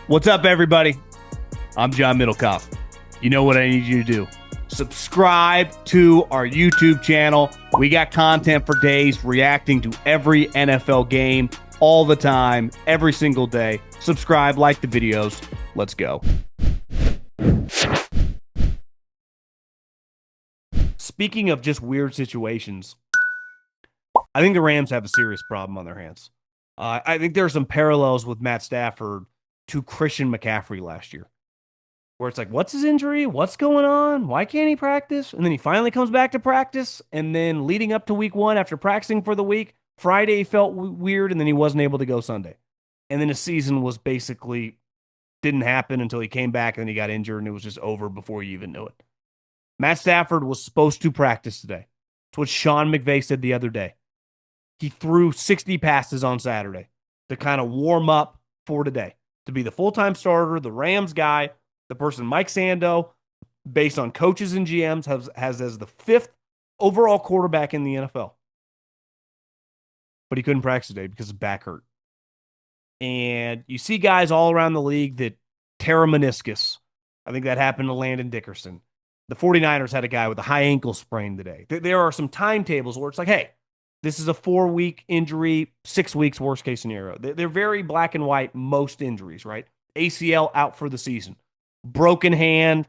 What's up, everybody? I'm John Middlekauff. You know what I need you to do. Subscribe to our YouTube channel. We got content for days reacting to every NFL game all the time, every single day. Subscribe, like the videos. Let's go. Speaking of just weird situations, I think the Rams have a serious problem on their hands. I think there are some parallels with Matt Stafford to Christian McCaffrey last year, where it's like, what's his injury? What's going on? Why can't he practice? And then he finally comes back to practice. And then leading up to week one, after practicing for the week, Friday felt weird, and then he wasn't able to go Sunday. And then his season was basically didn't happen until he came back, and then he got injured, and it was just over before you even knew it. Matt Stafford was supposed to practice today. It's what Sean McVay said the other day. He threw 60 passes on Saturday to kind of warm up for today, to be the full-time starter, the Rams guy, the person Mike Sando, based on coaches and GMs, has as the 5th overall quarterback in the NFL. But he couldn't practice today because his back hurt. And you see guys all around the league that tear a meniscus. I think that happened to Landon Dickerson. The 49ers had a guy with a high ankle sprain today. There are some timetables where it's like, hey, this is a 4-week injury, 6 weeks worst case scenario. They're very black and white, most injuries, right? ACL out for the season. Broken hand,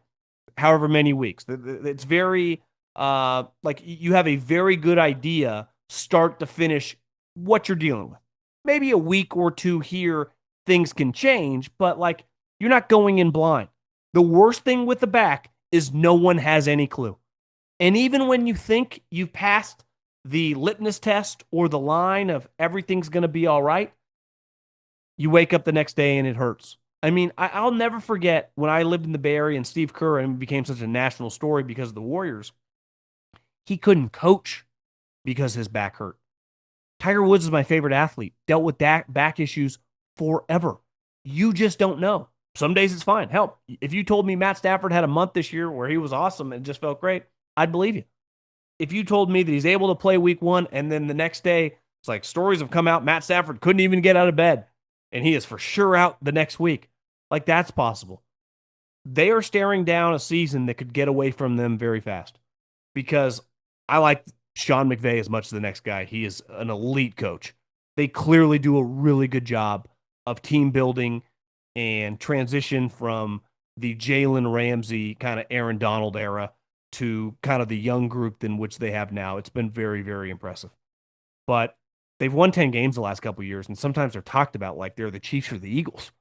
however many weeks. It's very, like you have a very good idea, start to finish, what you're dealing with. Maybe a week or two here, things can change, but like you're not going in blind. The worst thing with the back is no one has any clue. And even when you think you've passed the litmus test or the line of everything's going to be all right, you wake up the next day and it hurts. I mean, I'll never forget when I lived in the Bay Area and Steve Kerr and became such a national story because of the Warriors. He couldn't coach because his back hurt. Tiger Woods is my favorite athlete. Dealt with back issues forever. You just don't know. Some days it's fine. Hell, if you told me Matt Stafford had a month this year where he was awesome and just felt great, I'd believe you. If you told me that he's able to play week one and then the next day, it's like stories have come out, Matt Stafford couldn't even get out of bed and he is for sure out the next week. Like, that's possible. They are staring down a season that could get away from them very fast because I like Sean McVay as much as the next guy. He is an elite coach. They clearly do a really good job of team building and transition from the Jalen Ramsey kind of Aaron Donald era to kind of the young group in which they have now. It's been very, very impressive. But they've won 10 games the last couple of years, and sometimes they're talked about like they're the Chiefs or the Eagles,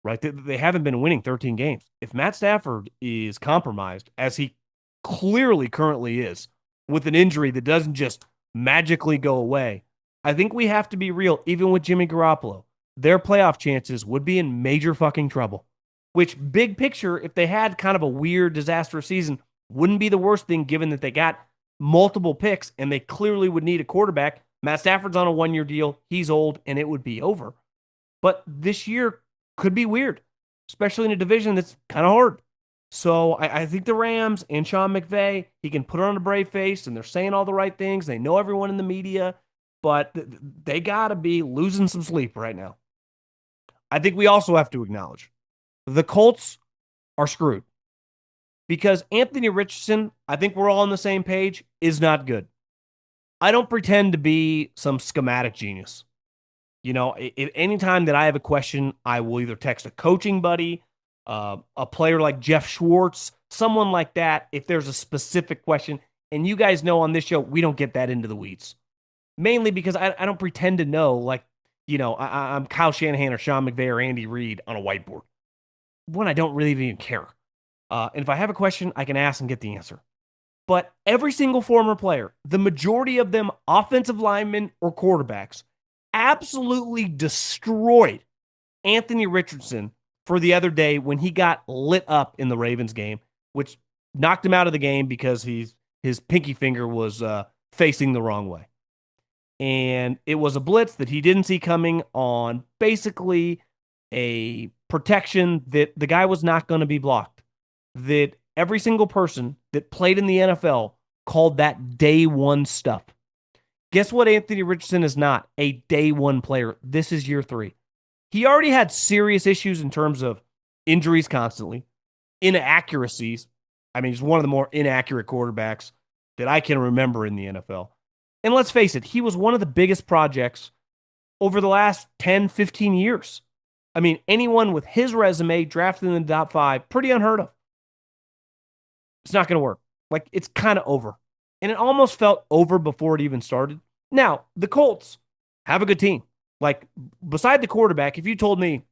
right? They haven't been winning 13 games. If Matt Stafford is compromised, as he clearly currently is, with an injury that doesn't just magically go away, I think we have to be real, even with Jimmy Garoppolo. Their playoff chances would be in major fucking trouble, which big picture, if they had kind of a weird, disastrous season, wouldn't be the worst thing given that they got multiple picks and they clearly would need a quarterback. Matt Stafford's on a 1-year deal. He's old and it would be over. But this year could be weird, especially in a division that's kind of hard. So I think the Rams and Sean McVay, he can put on a brave face and they're saying all the right things. They know everyone in the media, but they got to be losing some sleep right now. I think we also have to acknowledge the Colts are screwed because Anthony Richardson, I think we're all on the same page, is not good. I don't pretend to be some schematic genius. You know, if anytime that I have a question, I will either text a coaching buddy, a player like Jeff Schwartz, someone like that, if there's a specific question. And you guys know on this show, we don't get that into the weeds. Mainly because I don't pretend to know, like, you know, I'm Kyle Shanahan or Sean McVay or Andy Reid on a whiteboard. One, I don't really even care. And if I have a question, I can ask and get the answer. But every single former player, the majority of them offensive linemen or quarterbacks, absolutely destroyed Anthony Richardson for the other day when he got lit up in the Ravens game, which knocked him out of the game because his pinky finger was facing the wrong way. And it was a blitz that he didn't see coming on basically a protection that the guy was not going to be blocked. That every single person that played in the NFL called that day one stuff. Guess what Anthony Richardson is not? A day one player. This is year 3. He already had serious issues in terms of injuries constantly, inaccuracies. I mean, he's one of the more inaccurate quarterbacks that I can remember in the NFL. And let's face it, he was one of the biggest projects over the last 10, 15 years. I mean, anyone with his resume drafted in the top five, pretty unheard of. It's not going to work. Like, it's kind of over. And it almost felt over before it even started. Now, the Colts have a good team. Like, beside the quarterback, if you told me,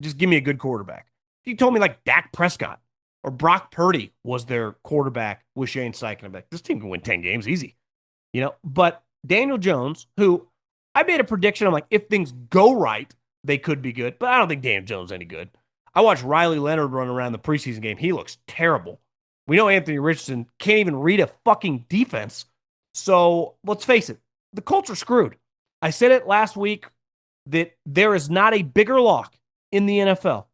just give me a good quarterback, if you told me like Dak Prescott or Brock Purdy was their quarterback with Shane Steichen, I'm like, this team can win 10 games easy. But Daniel Jones, who I made a prediction, I'm like, if things go right, they could be good. But I don't think Daniel Jones is any good. I watched Riley Leonard run around the preseason game. He looks terrible. We know Anthony Richardson can't even read a fucking defense. So let's face it, the Colts are screwed. I said it last week that there is not a bigger lock in the NFL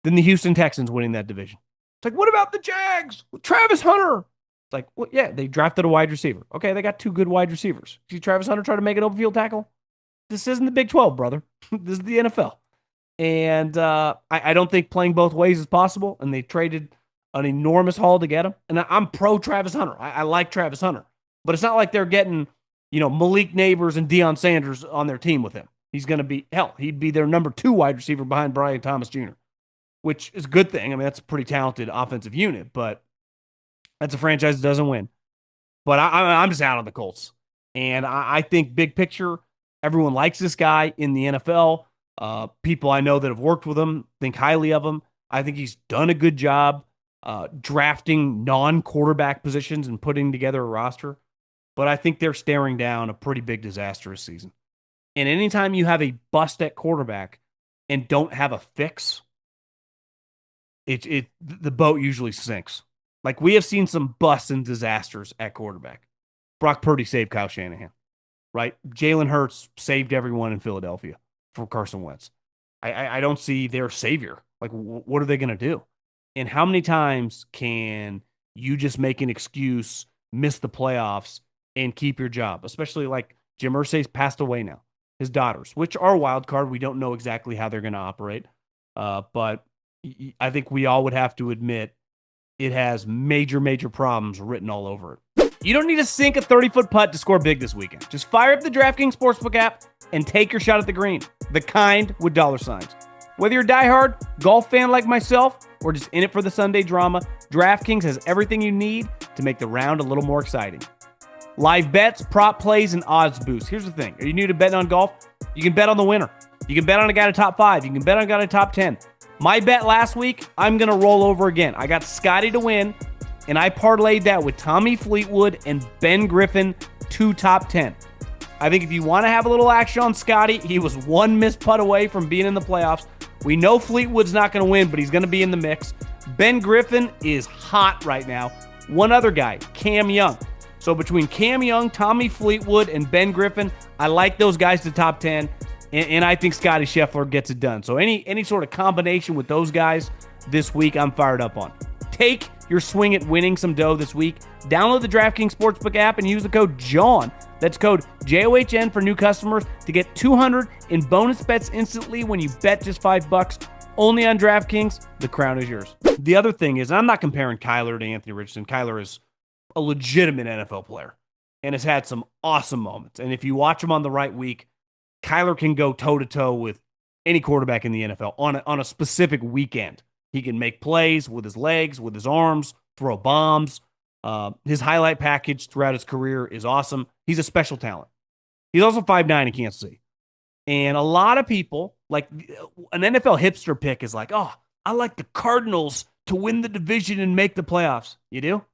than the Houston Texans winning that division. It's like, what about the Jags with Travis Hunter? It's like, well, yeah, they drafted a wide receiver. Okay, they got two good wide receivers. See Travis Hunter try to make an open field tackle? This isn't the Big 12, brother. This is the NFL. And I don't think playing both ways is possible. And they traded an enormous haul to get him. And I'm pro Travis Hunter. I like Travis Hunter. But it's not like they're getting, Malik Neighbors and Deion Sanders on their team with him. He's going to be, hell, he'd be their number 2 wide receiver behind Brian Thomas Jr., which is a good thing. I mean, that's a pretty talented offensive unit, but that's a franchise that doesn't win. But I'm just out on the Colts. And I think big picture, everyone likes this guy in the NFL. People I know that have worked with him think highly of him. I think he's done a good job drafting non-quarterback positions and putting together a roster. But I think they're staring down a pretty big disastrous season. And anytime you have a bust at quarterback and don't have a fix, the boat usually sinks. Like, we have seen some busts and disasters at quarterback. Brock Purdy saved Kyle Shanahan, right? Jalen Hurts saved everyone in Philadelphia for Carson Wentz. I don't see their savior. Like, what are they going to do? And how many times can you just make an excuse, miss the playoffs, and keep your job? Especially like Jim Irsay's passed away now. His daughters, which are a wild card. We don't know exactly how they're going to operate. But I think we all would have to admit it has major, major problems written all over it. You don't need to sink a 30-foot putt to score big this weekend. Just fire up the DraftKings Sportsbook app and take your shot at the green, the kind with dollar signs. Whether you're a diehard golf fan like myself or just in it for the Sunday drama, DraftKings has everything you need to make the round a little more exciting. Live bets, prop plays, and odds boosts. Here's the thing. Are you new to betting on golf? You can bet on the winner. You can bet on a guy to top 5. You can bet on a guy to top 10. My bet last week, I'm going to roll over again. I got Scotty to win, and I parlayed that with Tommy Fleetwood and Ben Griffin, 2 top 10. I think if you want to have a little action on Scotty, he was one missed putt away from being in the playoffs. We know Fleetwood's not going to win, but he's going to be in the mix. Ben Griffin is hot right now. One other guy, Cam Young. So between Cam Young, Tommy Fleetwood, and Ben Griffin, I like those guys to top 10, and I think Scotty Scheffler gets it done. So any sort of combination with those guys this week, I'm fired up on. Take your swing at winning some dough this week. Download the DraftKings Sportsbook app and use the code JOHN. That's code JOHN for new customers to get $200 in bonus bets instantly when you bet just $5. Only on DraftKings. The crown is yours. The other thing is, I'm not comparing Kyler to Anthony Richardson. Kyler is a legitimate NFL player and has had some awesome moments. And if you watch him on the right week, Kyler can go toe-to-toe with any quarterback in the NFL on a specific weekend. He can make plays with his legs, with his arms, throw bombs. His highlight package throughout his career is awesome. He's a special talent. He's also 5'9" in Kansas City. And a lot of people, like an NFL hipster pick is like, oh, I like the Cardinals to win the division and make the playoffs. You do?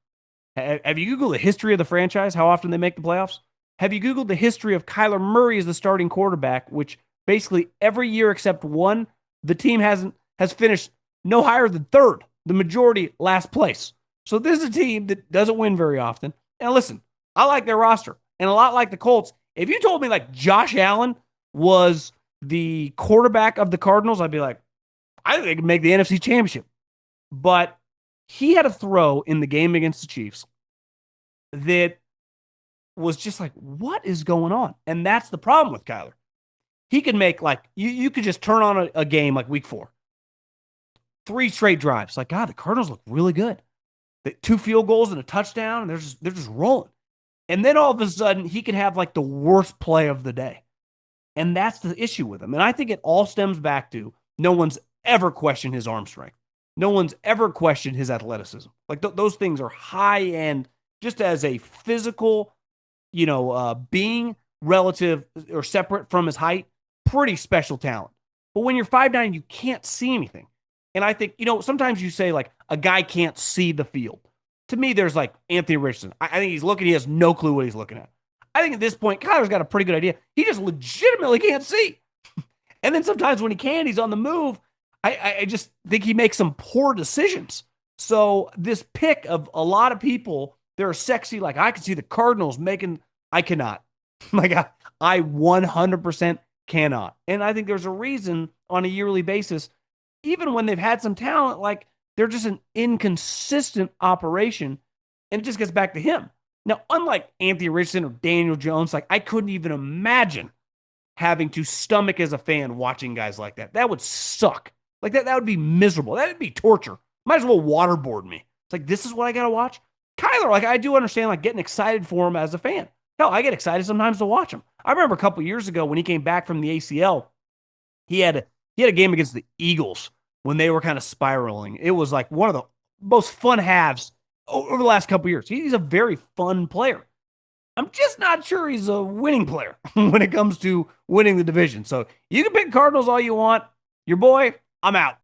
Have you Googled the history of the franchise, how often they make the playoffs? Have you Googled the history of Kyler Murray as the starting quarterback, which basically every year except one, the team has finished no higher than third, the majority last place. So this is a team that doesn't win very often. And listen, I like their roster. And a lot like the Colts, if you told me like Josh Allen was the quarterback of the Cardinals, I'd be like, I think they could make the NFC Championship. But he had a throw in the game against the Chiefs that was just like, what is going on? And that's the problem with Kyler. he could make like you could just turn on a game like week 4, 3 straight drives. Like, God, the Cardinals look really good. 2 field goals and a touchdown, and they're just rolling. And then all of a sudden, he could have like the worst play of the day. And that's the issue with him. And I think it all stems back to no one's ever questioned his arm strength. No one's ever questioned his athleticism. Like those things are high end, just as a physical, being relative or separate from his height, pretty special talent. But when you're 5'9", you can't see anything. And I think, sometimes you say like a guy can't see the field. To me, there's like Anthony Richardson. I think he's looking, he has no clue what he's looking at. I think at this point, Kyler's got a pretty good idea. He just legitimately can't see. And then sometimes when he can, he's on the move. I just think he makes some poor decisions. So this pick of a lot of people, they're sexy. Like I can see the Cardinals making, I cannot. Like I 100% cannot. And I think there's a reason on a yearly basis, even when they've had some talent, like they're just an inconsistent operation. And it just gets back to him. Now, unlike Anthony Richardson or Daniel Jones, like I couldn't even imagine having to stomach as a fan watching guys like that. That would suck. Like that would be miserable. That would be torture. Might as well waterboard me. It's like, this is what I got to watch. Kyler, like I do understand like getting excited for him as a fan. Hell, I get excited sometimes to watch him. I remember a couple of years ago when he came back from the ACL, he had a game against the Eagles when they were kind of spiraling. It was like one of the most fun halves over the last couple of years. He's a very fun player. I'm just not sure he's a winning player when it comes to winning the division. So you can pick Cardinals all you want. Your boy, I'm out.